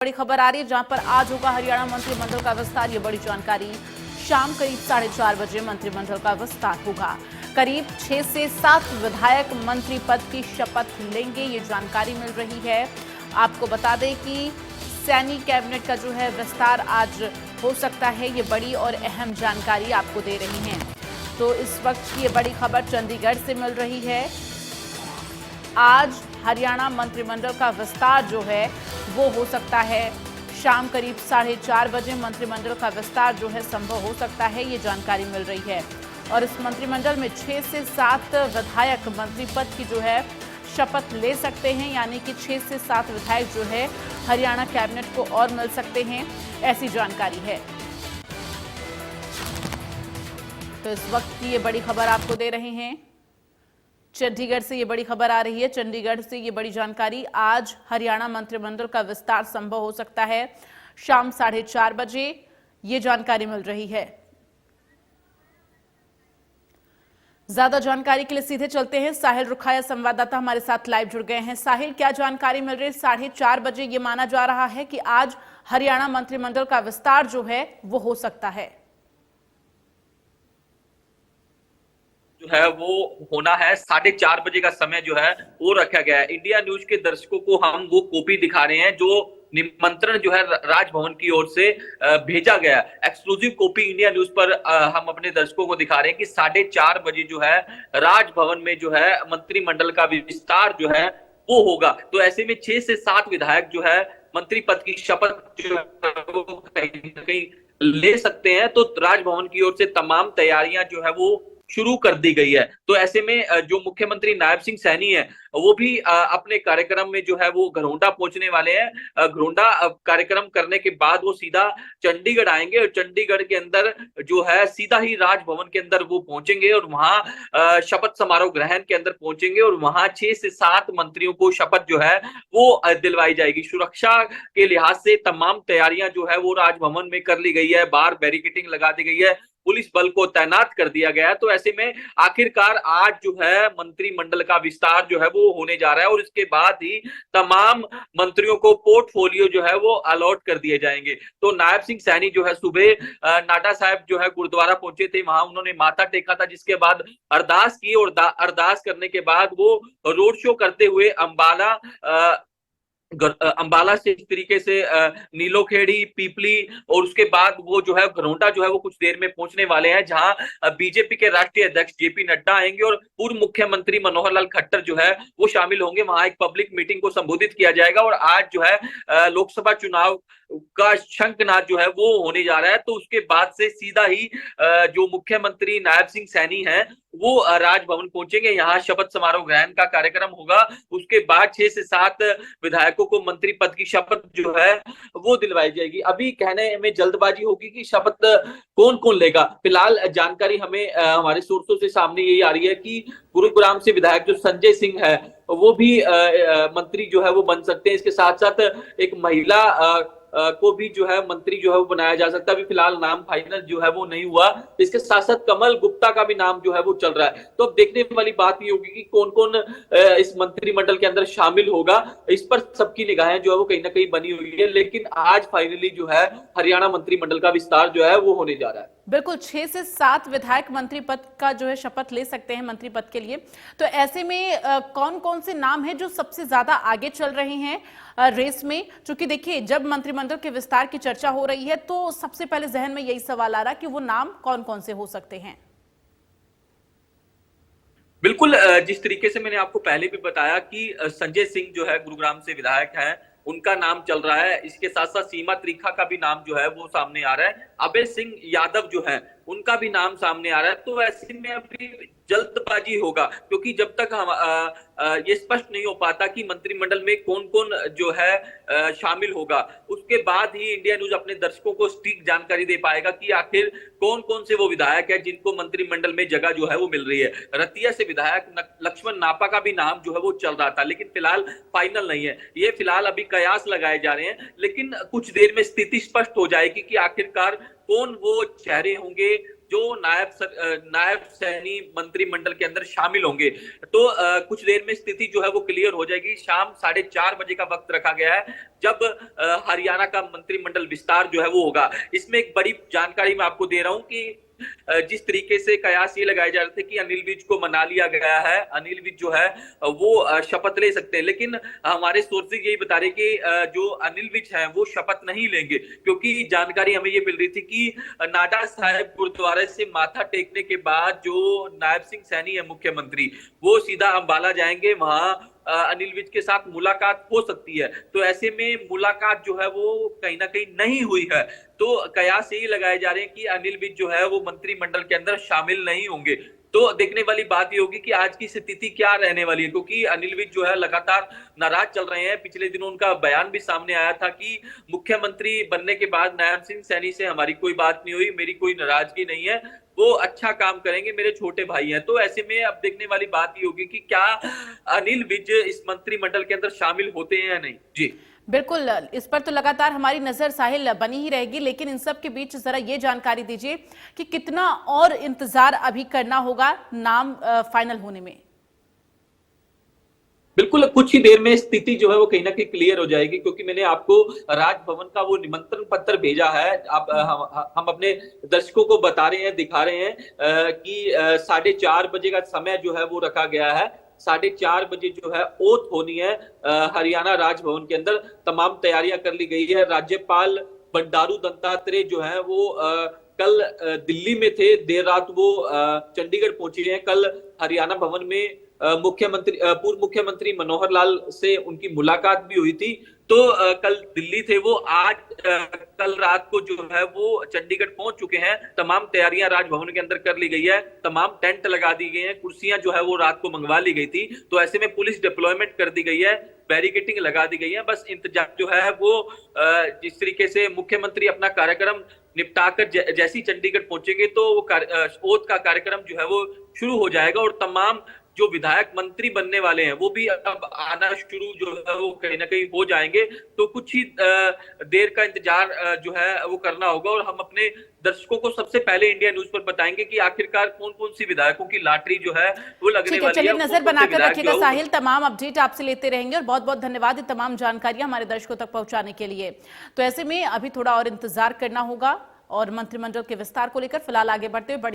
बड़ी खबर आ रही है जहां पर आज होगा हरियाणा मंत्रिमंडल का विस्तार। ये बड़ी जानकारी, शाम करीब 4:30 बजे मंत्रिमंडल का विस्तार होगा। करीब 6 से 7 विधायक मंत्री पद की शपथ लेंगे, ये जानकारी मिल रही है। आपको बता दें कि सैनी कैबिनेट का जो है विस्तार आज हो सकता है। ये बड़ी और अहम जानकारी आपको दे रही हैं। तो इस वक्त की ये बड़ी खबर चंडीगढ़ से मिल रही है। आज हरियाणा मंत्रिमंडल का विस्तार जो है वो हो सकता है। शाम करीब 4:30 बजे मंत्रिमंडल का विस्तार जो है संभव हो सकता है, ये जानकारी मिल रही है। और इस मंत्रिमंडल में 6 से 7 विधायक मंत्री पद की जो है शपथ ले सकते हैं, यानी कि 6 से 7 विधायक जो है हरियाणा कैबिनेट को और मिल सकते हैं, ऐसी जानकारी है। तो इस वक्त की ये बड़ी खबर आपको दे रहे हैं। चंडीगढ़ से ये बड़ी खबर आ रही है। चंडीगढ़ से ये बड़ी जानकारी, आज हरियाणा मंत्रिमंडल का विस्तार संभव हो सकता है शाम 4:30 बजे, ये जानकारी मिल रही है। ज्यादा जानकारी के लिए सीधे चलते हैं। साहिल रुखाया संवाददाता हमारे साथ लाइव जुड़ गए हैं। साहिल, क्या जानकारी मिल रही है? 4:30 बजे ये माना जा रहा है कि आज हरियाणा मंत्रिमंडल का विस्तार जो है वो हो सकता है। जो है वो होना है। 4:30 बजे का समय जो है वो रखा गया है। इंडिया न्यूज के दर्शकों को हम वो कॉपी दिखा रहे हैं जो निमंत्रण जो है राजभवन की ओर से भेजा गया। एक्सक्लूसिव कॉपी इंडिया न्यूज पर हम अपने दर्शकों को दिखा रहे हैं कि 4:30 बजे जो है राजभवन में जो है मंत्रिमंडल का विस्तार जो है वो होगा। तो ऐसे में 6 से 7 विधायक जो है मंत्री पद की शपथ जो है वो कहीं ना कहीं ले सकते हैं। तो राजभवन की ओर से तमाम तैयारियां जो है वो शुरू कर दी गई है। तो ऐसे में जो मुख्यमंत्री नायब सिंह सैनी है वो भी अपने कार्यक्रम में जो है वो घरोंडा पहुंचने वाले हैं। घरोंडा कार्यक्रम करने के बाद वो सीधा चंडीगढ़ आएंगे और चंडीगढ़ के अंदर जो है सीधा ही राजभवन के अंदर वो पहुंचेंगे और वहां शपथ समारोह ग्रहण के अंदर पहुंचेंगे और वहां 6 से 7 मंत्रियों को शपथ जो है वो दिलवाई जाएगी। सुरक्षा के लिहाज से तमाम तैयारियां जो है वो राजभवन में कर ली गई है। बाहर बैरिकेडिंग लगा दी गई है, पुलिस बल को तैनात कर दिया गया है। तो ऐसे में आखिरकार आज जो है मंत्रिमंडल का विस्तार जो है वो होने जा रहा है और इसके बाद ही तमाम मंत्रियों को पोर्टफोलियो जो है वो अलॉट कर दिए जाएंगे। तो नायब सिंह सैनी जो है सुबह नाडा साहब जो है गुरुद्वारा पहुंचे थे, वहां उन्होंने माथा टेका था, जिसके बाद अरदास की और अरदास करने के बाद वो रोड शो करते हुए अंबाला से इस तरीके से नीलोखेड़ी, पीपली और उसके बाद वो जो है घरोंडा जो है वो कुछ देर में पहुंचने वाले हैं, जहां बीजेपी के राष्ट्रीय अध्यक्ष जेपी नड्डा आएंगे और पूर्व मुख्यमंत्री मनोहर लाल खट्टर जो है वो शामिल होंगे। वहां एक पब्लिक मीटिंग को संबोधित किया जाएगा और आज जो है लोकसभा चुनाव का शंखनाद जो है वो होने जा रहा है। तो उसके बाद से सीधा ही जो मुख्यमंत्री नायब सिंह सैनी है वो राजभवन पहुंचेंगे, यहाँ शपथ समारोह ग्रहण का कार्यक्रम होगा। उसके बाद 6 से 7 विधायकों को मंत्री पद की शपथ जो है वो दिलवाई जाएगी। अभी कहने में जल्दबाजी होगी कि शपथ कौन कौन लेगा। फिलहाल जानकारी हमें हमारे सोर्सों से सामने यही आ रही है कि गुरुग्राम से विधायक जो संजय सिंह है वो भी मंत्री जो है वो बन सकते हैं। इसके साथ साथ एक महिला को भी जो है मंत्री जो है वो बनाया जा सकता है। अभी फिलहाल नाम फाइनल जो है वो नहीं हुआ। इसके साथ साथ कमल गुप्ता का भी नाम जो है वो चल रहा है। तो अब देखने वाली बात ये होगी कि कौन कौन इस मंत्रिमंडल के अंदर शामिल होगा। इस पर सबकी निगाहें जो है वो कहीं ना कहीं बनी हुई है, लेकिन आज फाइनली जो है हरियाणा मंत्रिमंडल का विस्तार जो है वो होने जा रहा है। बिल्कुल, 6 से 7 विधायक मंत्री पद का जो है शपथ ले सकते हैं मंत्री पद के लिए। तो ऐसे में कौन कौन से नाम हैं जो सबसे ज्यादा आगे चल रहे हैं रेस में? क्योंकि देखिए, जब मंत्रिमंडल के विस्तार की चर्चा हो रही है तो सबसे पहले जहन में यही सवाल आ रहा कि वो नाम कौन कौन से हो सकते हैं। बिल्कुल, जिस तरीके से मैंने आपको पहले भी बताया कि संजय सिंह जो है गुरुग्राम से विधायक हैं, उनका नाम चल रहा है। इसके साथ साथ सीमा त्रिखा का भी नाम जो है वो सामने आ रहा है। अभय सिंह यादव जो है उनका भी नाम सामने आ रहा है। तो ऐसे में अभी जल्दबाजी होगा, क्योंकि जब तक हम ये स्पष्ट नहीं हो पाता कि मंत्रिमंडल में कौन कौन जो है शामिल होगा, उसके बाद ही इंडिया न्यूज अपने दर्शकों को सटीक जानकारी दे पाएगा कि आखिर कौन कौन से वो विधायक है जिनको मंत्रिमंडल में जगह जो है वो मिल रही है। रतिया से विधायक लक्ष्मण नापा का भी नाम जो है वो चल रहा था, लेकिन फिलहाल फाइनल नहीं है। ये फिलहाल अभी कयास लगाए जा रहे हैं, लेकिन कुछ देर में स्थिति स्पष्ट हो जाएगी कि आखिरकार कौन वो चेहरे होंगे, जो नायब सैनी मंत्रिमंडल के अंदर शामिल होंगे। तो कुछ देर में स्थिति जो है वो क्लियर हो जाएगी। शाम 4:30 बजे का वक्त रखा गया है जब हरियाणा का मंत्रिमंडल विस्तार जो है वो होगा। इसमें एक बड़ी जानकारी मैं आपको दे रहा हूं कि जिस तरीके से कयास ये लगाए जा रहे थे कि अनिल विज को मना लिया गया है, अनिल विज जो है वो शपथ ले सकते हैं, लेकिन हमारे सोर्सेज यही बता रहे कि जो अनिल विज है वो शपथ नहीं लेंगे, क्योंकि जानकारी हमें ये मिल रही थी कि नाडा साहिब गुरुद्वारे से माथा टेकने के बाद जो नायब सिंह सैनी है मुख्यमंत्री, वो सीधा अंबाला जाएंगे, वहां अनिल विज के साथ मुलाकात हो सकती है। तो ऐसे में मुलाकात जो है वो कहीं ना कहीं नहीं हुई है। तो कयास यही लगाए जा रहे हैं कि अनिल विज जो है वो मंत्रिमंडल के अंदर शामिल नहीं होंगे। तो देखने वाली बात ये होगी कि आज की स्थिति क्या रहने वाली है, क्योंकि अनिल विज जो है लगातार नाराज चल रहे हैं। पिछले दिनों उनका बयान भी सामने आया था कि मुख्यमंत्री बनने के बाद नायब सिंह सैनी से हमारी कोई बात नहीं हुई, मेरी कोई नाराजगी नहीं है, वो अच्छा काम करेंगे, मेरे छोटे भाई हैं। तो ऐसे में अब देखने वाली बात ये होगी कि क्या अनिल विज इस मंत्रिमंडल के अंदर शामिल होते हैं या नहीं। जी बिल्कुल, इस पर तो लगातार हमारी नजर साहिल बनी ही रहेगी, लेकिन इन सब के बीच जरा ये जानकारी दीजिए कि कितना और इंतजार अभी करना होगा नाम फाइनल होने में। बिल्कुल, कुछ ही देर में स्थिति जो है वो कहीं ना कहीं क्लियर हो जाएगी, क्योंकि मैंने आपको राजभवन का वो निमंत्रण पत्र भेजा है। आप हम अपने दर्शकों को बता रहे हैं, दिखा रहे हैं कि 4:30 बजे का समय जो है वो रखा गया है। 4:30 बजे जो है ओथ होनी है हरियाणा राजभवन के अंदर। तमाम तैयारियां कर ली गई है। राज्यपाल बंडारू दत्तात्रेय जो है वो कल दिल्ली में थे, देर रात वो चंडीगढ़ पहुंचे हैं। कल हरियाणा भवन में पूर्व मुख्यमंत्री मनोहर लाल से उनकी मुलाकात भी हुई थी। तो कल दिल्ली थे वो, आज कल रात को जो है वो चंडीगढ़ पहुंच चुके हैं। तमाम तैयारियां राजभवन के अंदर कर ली गई है, तमाम टेंट लगा दी गई हैं, कुर्सियां जो है वो रात को मंगवा ली गई थी। तो ऐसे में पुलिस डिप्लॉयमेंट कर दी गई है, बैरिकेटिंग लगा दी गई है। बस इंतजार जो है वो जिस तरीके से मुख्यमंत्री अपना कार्यक्रम निपटाकर जैसी चंडीगढ़ पहुंचेंगे तो वो ओथ का कार्यक्रम जो है वो शुरू हो जाएगा, और तमाम जो विधायक मंत्री बनने वाले हैं वो भी अब आना शुरू जो है वो कहीं ना कहीं हो जाएंगे। तो कुछ ही देर का इंतजार जो है वो करना होगा, और हम अपने दर्शकों को सबसे पहले इंडिया न्यूज पर बताएंगे कि आखिरकार कौन कौन सी विधायकों की लॉटरी जो है वो लगने वाली है। चलिए नजर बनाकर रखिएगा साहिल, तमाम अपडेट आपसे लेते रहेंगे, और बहुत बहुत धन्यवाद ये तमाम जानकारियां हमारे दर्शकों तक पहुंचाने के लिए। तो ऐसे में अभी थोड़ा और इंतजार करना होगा, और मंत्रिमंडल के विस्तार को लेकर फिलहाल आगे बढ़ते हुए